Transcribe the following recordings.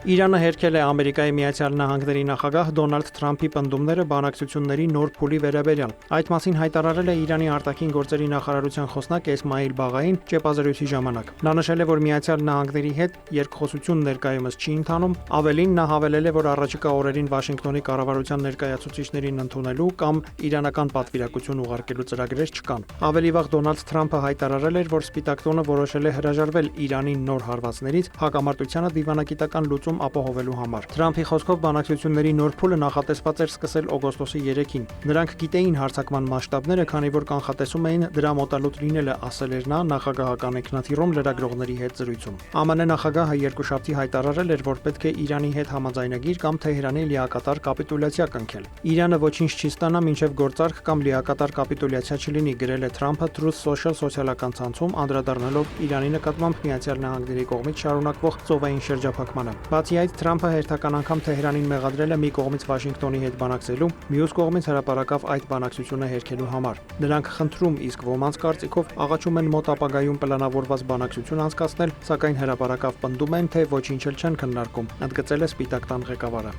Իրանը հերքել է Ամերիկայի Միացյալ Նահանգների նախագահ Դոնալդ Թրամփի պնդումները բանակցությունների նոր փուլի վերաբերյալ։ Այդ մասին հայտարարել է Իրանի արտաքին գործերի նախարարության խոսնակ Էսմայիլ Բաղային ճեպազրույցի ժամանակ։ Նա նշել է, որ Միացյալ Նահանգների հետ երկխոսություն ներկայումս չի ընթանում, ավելին նա հավելել է, որ առաջիկա օրերին Վաշինգտոնի կառավարության ներկայացուցիչներին ընդունելու կամ իրանական պատվիրակություն ուղարկելու ծրագրեր չկան։ Ավելի վաղ Դոնալդ Թրամփը հայտարարել էր, որ Սպիտակ տունը որոշել է հրաժարվել Իրանի նոր հարվածներից հակամարտությանը դիվանագիտական լուծում ապահովելու համար։ Թրամփի խոսքով բանակցությունների նոր փուլը նախատեսված էր սկսել օգոստոսի 3-ին։ Նրանք գիտեին հարձակման մասշտաբները, քանի որ կանխատեսում էին դրա մոտալուտ լինելը, ասել էր նա նախագահական ինքնաթիռում լրագրողների հետ զրույցում։ ԱՄՆ նախագահը երկուշաբթի հայտարարել էր, որ պետք է Իրանի հետ համաձայնագիր կամ Թեհրանի լիակատար կապիտուլյացիա կնքել։ Իրանը ոչինչ չի ստանա, մինչև գործարք կամ լիակատար կապիտուլյացիա չլինի, գրել է Թրամփը Truth Social սոցիալական ցանցում, անդրադառնալով Իրանի նկատմամբ Միացյալ Նահանգների կողմից շարունակվող ծովային շրջափակմանը։ Բացի այդ, Թրամփը հերթական անգամ Թեհրանին մեղադրել է մի կողմից Վաշինգտոնի հետ բանակցելու, մյուս կողմից հրապարակավ այդ բանակցությունը հերքելու համար։ Նրանք խնդրում, իսկ ոմանց կարծիքով աղաչում են մոտ ապագայում պլանավորված բանակցություն անցկացնել, սակայն հրապարակավ պնդում են, թե ոչինչ էլ չեն քննարկում, ընդգծել է Սպիտակ տան ղեկավարը։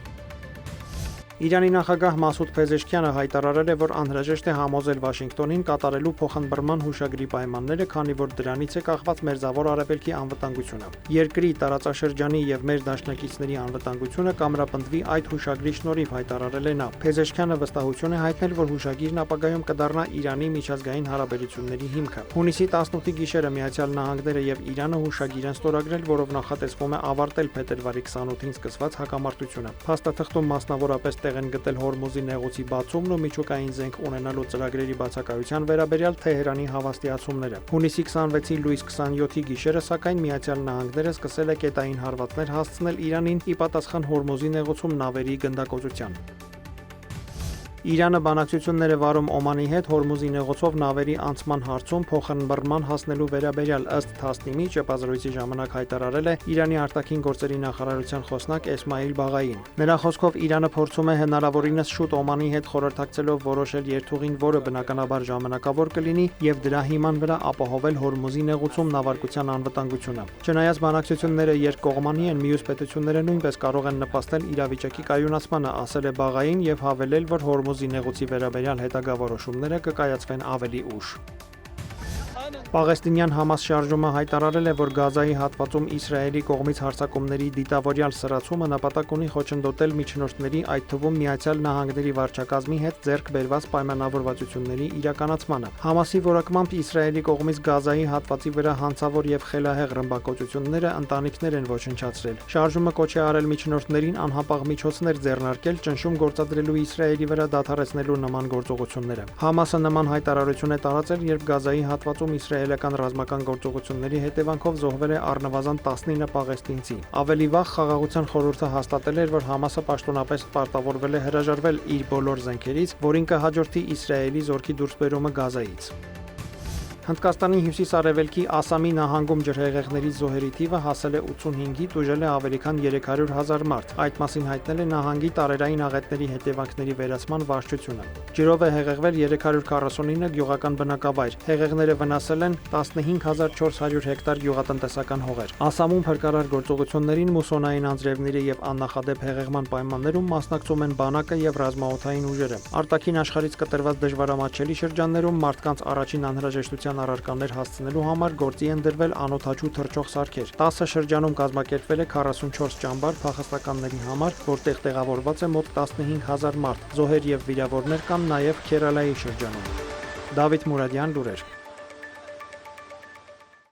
Իրանի նախագահ Մասուդ Փեզեշքյանը հայտարարել է, որ անհրաժեշտ է համոզել Վաշինգտոնին կատարելու փոխանցման հուշագրի պայմանները, քանի որ դրանից է կախված Մերձավոր Արևելքի անվտանգությունը։ Երկրի, տարածաշրջանի եւ մեր դաշնակիցների անվտանգությունը կամրապնդվի այդ հուշագրի շնորհիվ, հայտարարել է նա։ Փեզեշքյանը վստահություն է հայտնել, որ հուշագիրն ապագայում կդառնա Իրանի միջազգային հարաբերությունների հիմքը։ Հունիսի 18-ի գիշերը Միացյալ Նահանգները եւ Իրանը հուշագիր են ստորագրել, որով նախատեսվում է ավարտել փետրվարի 28-ին սկսված հակամարտությունը։ Փաստաթղթում մասնավորապես են գտել Հորմուզի նեղուցի բացումն ու միջուկային զենք ունենալու ծրագրերի բացակայության վերաբերյալ Թեհրանի հավաստիացումները։ Հունիսի 26-ի լույս 27-ի գիշերը, սակայն Միացյալ Նահանգները սկսել է կետային հարվածներ հասցնել Իրանին՝ ի պատասխան Հորմուզի նեղուցում նավերի գնդակոծության։ Իրանը բանակցություններ է վարում Օմանի հետ Հորմուզի նեղուցով նավերի անցման հարցում փոխանցման հասնելու վերաբերյալ, ըստ Թասնիմի ճեպազրույցի ժամանակ հայտարարել է Իրանի արտաքին գործերի նախարարության խոսնակ Էսմայիլ Բաղային։ Նրա խոսքով Իրանը փորձում է հնարավորինս շուտ Օմանի հետ խորհրդակցելով որոշել երթուղին, որը բնականաբար ժամանակավոր կլինի, եւ դրա հիման վրա ապահովել Հորմուզի նեղուցում նավարկության անվտանգությունը։ Չնայած բանակցությունները երկկողմանի են, մյուս պետությունները նույնպես կարող են նպաստել իրավիճակի կայունացմանը, ասել է Բաղային եւ հավելել, որ Հորմուզի նեղուցի վերաբերյալ հետագա որոշումները կկայացվեն ավելի ուշ։ Պաղեստինյան Համաս շարժումը հայտարարել է, որ Գազայի հատվածում Իսրայելի կողմից հարձակումների դիտավորյալ սրացումը նպատակ ունի խոչընդոտել միջնորդների, այդ թվում Միացյալ Նահանգների վարչակազմի հետ ձեռք բերված պայմանավորվածությունների իրականացմանը։ Համասի որակմամբ Իսրայելի կողմից Գազայի հատվածի վրա հանցավոր եւ խելահեղ ռմբակոծությունները ընտանիքներ են ոչնչացրել։ Շարժումը կոչ է արել միջնորդներին անհապաղ միջոցներ ձեռնարկել ճնշում գործադրելու Իսրայելի վրա դադարեցնելու նման գործողությունները։ Համասը նման հայտարարություն է տարածել, երբ Գազայի հատվածում իսրայելական ռազմական գործողությունների հետևանքով զոհվել է առնվազն 19 պաղեստինցի։ Ավելի վաղ Խաղաղության խորհուրդը հաստատել էր, որ Համասը պաշտոնապես պարտավորվել է հրաժարվել իր բոլոր զենքերից, որին կհաջորդի Իսրայելի զորքի դուրսբերումը Գազայից։ Հնդկաստանի հյուսիս-արևելքի Ասամի նահանգում ջրհեղեղների զոհերի թիվը հասել է 85-ի, տուժել է ավելի քան 300,000 մարդ։ Այդ մասին հայտնել է նահանգի տարերային աղետների հետևանքների վերացման վարչությունը։ Ջրով է հեղեղվել 349 գյուղական բնակավայր։ Հեղեղները վնասել են 15400 հեկտար գյուղատնտեսական հողեր։ Ասամում փրկարար գործողություններին մուսոնային անձրևների եւ աննախադեպ հեղեղման պայմաններում մասնակցում են բանակը եւ ռազմաօդային ուժերը։ Արտաքին աշխարհից կտրված դժվարամատչելի շրջաններում մարդկանց առաջին անհրաժեշտության առարկաներ հասցնելու համար գործի են դրվել անօդաչու թռչող սարքեր։ 10 շրջանում կազմակերպվել է 44 ճամբար փախստականների համար, որտեղ տեղավորված է մոտ 15000 մարդ։ Զոհեր եւ վիրավորներ կան նաեւ Քերալայի շրջանում։ Դավիթ Մուրադյան, լուրեր։